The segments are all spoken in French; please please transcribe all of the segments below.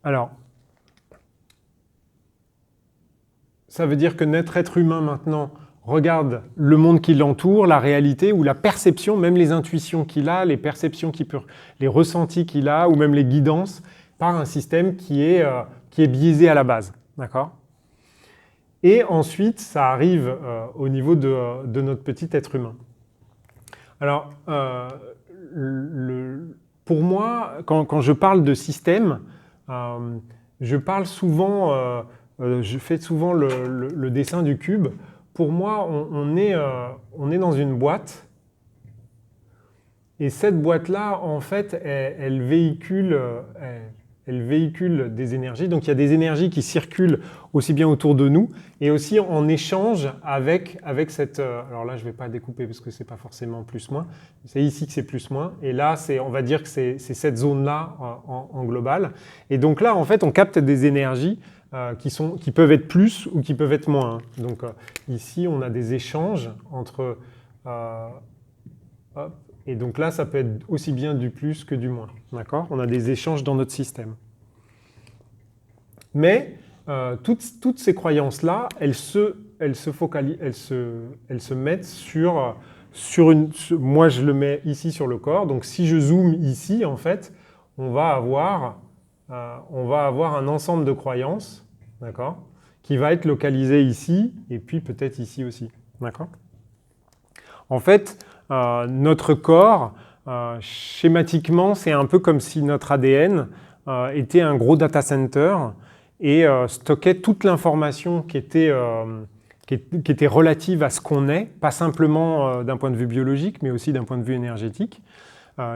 Alors, ça veut dire que notre être humain maintenant regarde le monde qui l'entoure, la réalité ou la perception, même les intuitions qu'il a, les perceptions les ressentis qu'il a ou même les guidances par un système qui est biaisé à la base. D'accord ? Et ensuite, ça arrive au niveau de notre petit être humain. Alors, pour moi, quand je parle de système, je parle souvent, je fais souvent le dessin du cube. Pour moi, on est dans une boîte, et cette boîte-là, en fait, elle véhicule des énergies. Donc, il y a des énergies qui circulent aussi bien autour de nous, et aussi en échange avec cette... alors là, je ne vais pas découper parce que ce n'est pas forcément plus-moins. C'est ici que c'est plus-moins. Et là, on va dire que c'est cette zone-là en global. Et donc là, en fait, on capte des énergies qui peuvent être plus ou qui peuvent être moins. Donc ici, on a des échanges entre... hop, et donc là, ça peut être aussi bien du plus que du moins. D'accord ? On a des échanges dans notre système. Mais toutes ces croyances-là, elles se mettent sur une... Moi, je le mets ici sur le corps. Donc si je zoome ici, en fait, on va avoir un ensemble de croyances, d'accord, qui va être localisé ici et puis peut-être ici aussi. D'accord ? En fait, notre corps, schématiquement, c'est un peu comme si notre ADN était un gros data center et stockait toute l'information qui était relative à ce qu'on est, pas simplement d'un point de vue biologique, mais aussi d'un point de vue énergétique.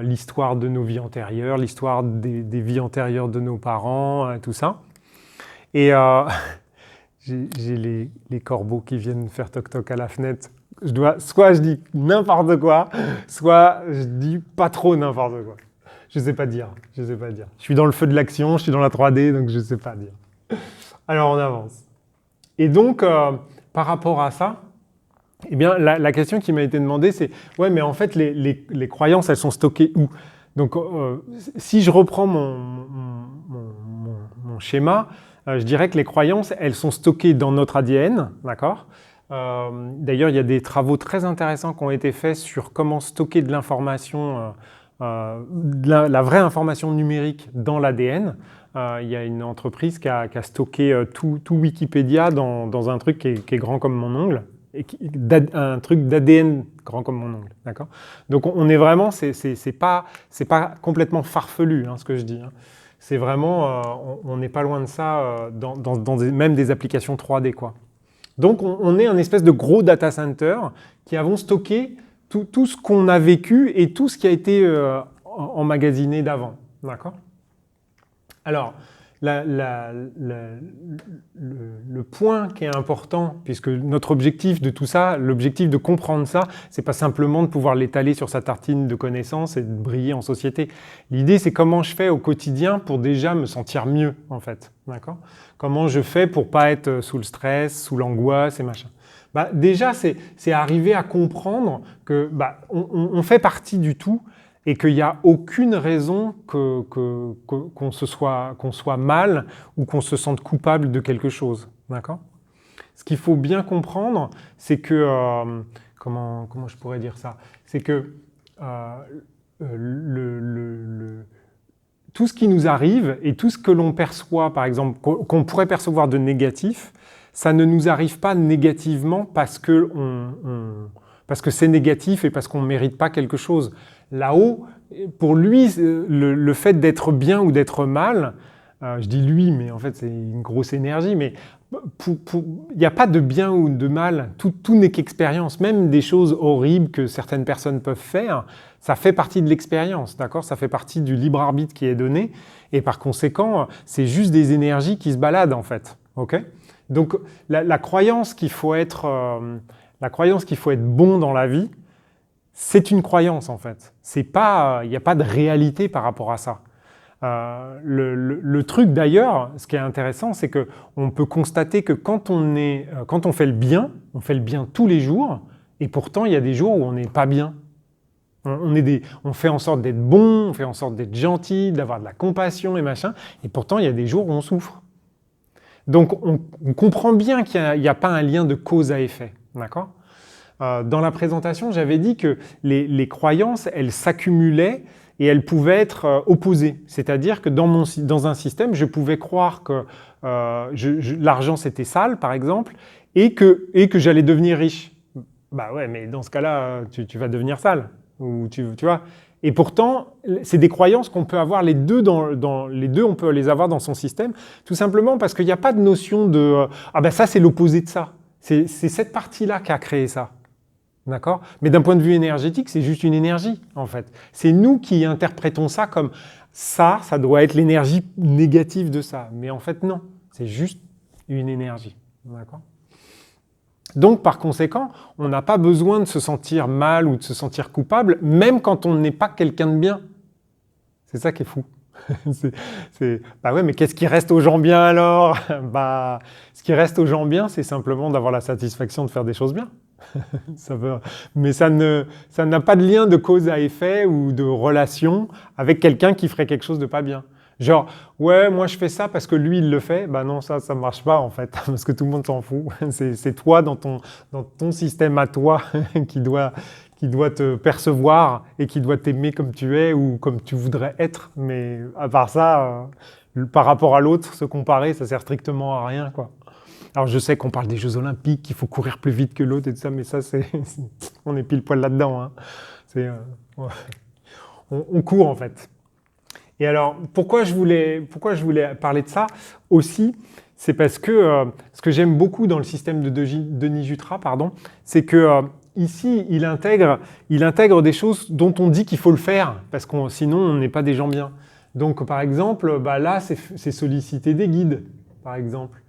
L'histoire de nos vies antérieures, l'histoire des vies antérieures de nos parents, tout ça. Et j'ai les corbeaux qui viennent faire toc-toc à la fenêtre. Soit je dis n'importe quoi, soit je dis pas trop n'importe quoi. Je sais pas dire. Je suis dans le feu de l'action, je suis dans la 3D, donc je sais pas dire. Alors on avance. Et donc, par rapport à ça, eh bien, la question qui m'a été demandée, c'est « Ouais, mais en fait, les croyances, elles sont stockées où ?» Donc, si je reprends mon schéma, je dirais que les croyances, elles sont stockées dans notre ADN, d'accord ? D'ailleurs, il y a des travaux très intéressants qui ont été faits sur comment stocker de l'information, la vraie information numérique dans l'ADN. Il y a une entreprise qui a stocké tout Wikipédia dans un truc qui est grand comme mon ongle, et un truc d'ADN grand comme mon ongle, d'accord ? Donc on est vraiment, c'est pas complètement farfelu ce que je dis. C'est vraiment, on n'est pas loin de ça dans même des applications 3D, quoi. Donc on est un espèce de gros data center qui avons stocké tout ce qu'on a vécu et tout ce qui a été emmagasiné d'avant, d'accord ? Alors, le point qui est important, puisque notre objectif de tout ça, l'objectif de comprendre ça, c'est pas simplement de pouvoir l'étaler sur sa tartine de connaissances et de briller en société. L'idée, c'est comment je fais au quotidien pour déjà me sentir mieux, en fait. D'accord ? Comment je fais pour pas être sous le stress, sous l'angoisse et machin. Déjà, c'est arriver à comprendre que on fait partie du tout, et qu'il n'y a aucune raison qu'on soit mal ou qu'on se sente coupable de quelque chose. D'accord ? Ce qu'il faut bien comprendre, c'est que... comment je pourrais dire ça ? C'est que tout ce qui nous arrive et tout ce que l'on perçoit, par exemple, qu'on pourrait percevoir de négatif, ça ne nous arrive pas négativement parce que c'est négatif et parce qu'on ne mérite pas quelque chose. Là-haut, pour lui, le fait d'être bien ou d'être mal, je dis lui, mais en fait c'est une grosse énergie, mais il n'y a pas de bien ou de mal, tout n'est qu'expérience. Même des choses horribles que certaines personnes peuvent faire, ça fait partie de l'expérience, d'accord ? Ça fait partie du libre arbitre qui est donné, et par conséquent, c'est juste des énergies qui se baladent en fait. Ok ? Donc la croyance qu'il faut être bon dans la vie, c'est une croyance en fait. Il n'y a pas de réalité par rapport à ça. Le truc d'ailleurs, ce qui est intéressant, c'est qu'on peut constater que quand on fait le bien tous les jours, et pourtant il y a des jours où on n'est pas bien. On fait en sorte d'être bon, on fait en sorte d'être gentil, d'avoir de la compassion et machin, et pourtant il y a des jours où on souffre. Donc on comprend bien qu'il n'y a pas un lien de cause à effet, d'accord ? Dans la présentation, j'avais dit que les croyances, elles s'accumulaient et elles pouvaient être opposées. C'est-à-dire que dans un système, je pouvais croire que l'argent c'était sale, par exemple, et que j'allais devenir riche. Bah ouais, mais dans ce cas-là, tu vas devenir sale. Ou tu vois. Et pourtant, c'est des croyances qu'on peut avoir les deux les deux, on peut les avoir dans son système, tout simplement parce qu'il n'y a pas de notion de ah ben ça c'est l'opposé de ça. C'est cette partie-là qui a créé ça. D'accord ? Mais d'un point de vue énergétique, c'est juste une énergie, en fait. C'est nous qui interprétons ça comme ça doit être l'énergie négative de ça. Mais en fait, non. C'est juste une énergie. D'accord ? Donc, par conséquent, on n'a pas besoin de se sentir mal ou de se sentir coupable, même quand on n'est pas quelqu'un de bien. C'est ça qui est fou. Bah ouais, mais qu'est-ce qui reste aux gens bien alors ? Bah, ce qui reste aux gens bien, c'est simplement d'avoir la satisfaction de faire des choses bien. Mais ça n'a pas de lien de cause à effet ou de relation avec quelqu'un qui ferait quelque chose de pas bien. Genre, ouais, moi je fais ça parce que lui il le fait. Bah non, ça marche pas en fait, parce que tout le monde s'en fout. C'est toi dans ton système à toi qui doit te percevoir et qui doit t'aimer comme tu es ou comme tu voudrais être. Mais à part ça, par rapport à l'autre, se comparer, ça sert strictement à rien, quoi. Alors je sais qu'on parle des Jeux Olympiques, qu'il faut courir plus vite que l'autre et tout ça, mais ça, on est pile poil là-dedans. Hein. On court en fait. Et alors, pourquoi je voulais parler de ça aussi, c'est parce que ce que j'aime beaucoup dans le système de Denis Jutras, c'est que ici, il intègre des choses dont on dit qu'il faut le faire, parce que sinon, on n'est pas des gens bien. Donc, par exemple, bah là, c'est solliciter des guides, par exemple,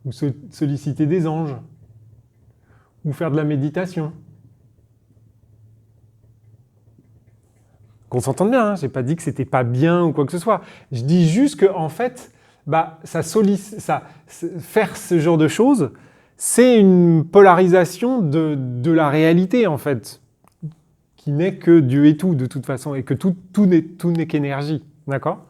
ou solliciter des anges, ou faire de la méditation. Qu'on s'entende bien, hein, j'ai pas dit que c'était pas bien ou quoi que ce soit. Je dis juste que en fait, bah, faire ce genre de choses, c'est une polarisation de la réalité en fait, qui n'est que Dieu est tout de toute façon, et que tout n'est qu'énergie, d'accord ?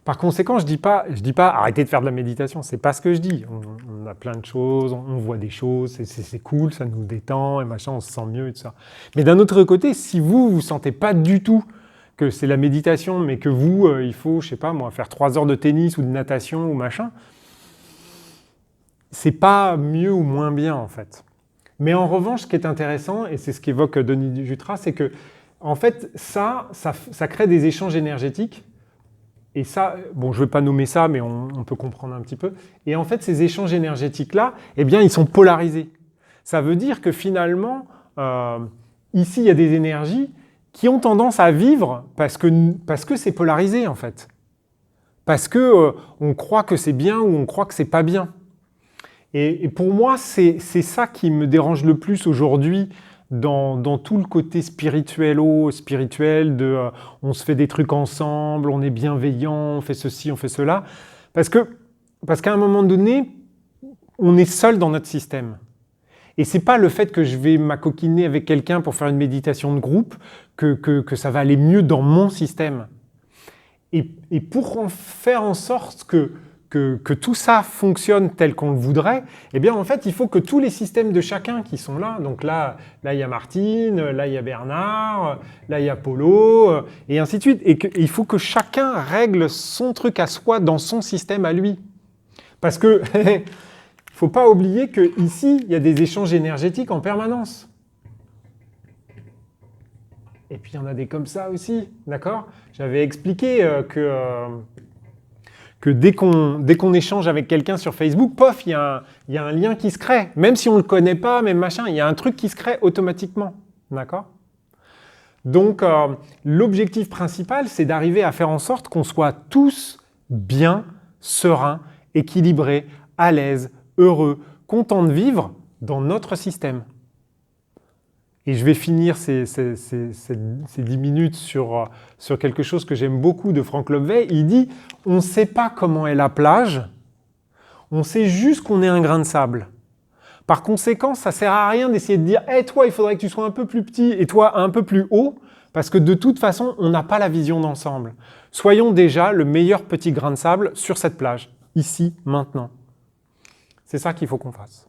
Par conséquent, je dis pas arrêtez de faire de la méditation, c'est pas ce que je dis. On a plein de choses, on voit des choses, c'est cool, ça nous détend et machin, on se sent mieux et tout ça. Mais d'un autre côté, si vous sentez pas du tout que c'est la méditation, mais que vous, il faut, je sais pas moi, faire 3 heures de tennis ou de natation ou machin, c'est pas mieux ou moins bien en fait. Mais en revanche, ce qui est intéressant, et c'est ce qu'évoque Denis Jutras, c'est que en fait, ça crée des échanges énergétiques. Et ça, bon, je ne vais pas nommer ça, mais on peut comprendre un petit peu. Et en fait, ces échanges énergétiques-là, eh bien, ils sont polarisés. Ça veut dire que finalement, ici, il y a des énergies qui ont tendance à vivre parce que c'est polarisé, en fait. Parce que on croit que c'est bien ou on croit que c'est pas bien. Et pour moi, c'est ça qui me dérange le plus aujourd'hui dans tout le côté spirituel on se fait des trucs ensemble, on est bienveillant, on fait ceci, on fait cela. Parce qu'à un moment donné, on est seul dans notre système. Et c'est pas le fait que je vais m'acoquiner avec quelqu'un pour faire une méditation de groupe que ça va aller mieux dans mon système. Et pour faire en sorte que tout ça fonctionne tel qu'on le voudrait, eh bien en fait, il faut que tous les systèmes de chacun qui sont là, donc là il y a Martine, là il y a Bernard, là il y a Polo, et ainsi de suite, et il faut que chacun règle son truc à soi dans son système à lui. Parce que il faut pas oublier qu'ici, il y a des échanges énergétiques en permanence. Et puis il y en a des comme ça aussi, d'accord ? J'avais expliqué que dès qu'on échange avec quelqu'un sur Facebook, pof, il y a un lien qui se crée. Même si on ne le connaît pas, même machin, il y a un truc qui se crée automatiquement. D'accord ? Donc, l'objectif principal, c'est d'arriver à faire en sorte qu'on soit tous bien, sereins, équilibrés, à l'aise, heureux, contents de vivre dans notre système. Et je vais finir ces 10 minutes sur quelque chose que j'aime beaucoup de Franck Lobvet. Il dit « On ne sait pas comment est la plage, on sait juste qu'on est un grain de sable. Par conséquent, ça ne sert à rien d'essayer de dire hey, « toi, il faudrait que tu sois un peu plus petit et toi, un peu plus haut » Parce que de toute façon, on n'a pas la vision d'ensemble. Soyons déjà le meilleur petit grain de sable sur cette plage, ici, maintenant. C'est ça qu'il faut qu'on fasse.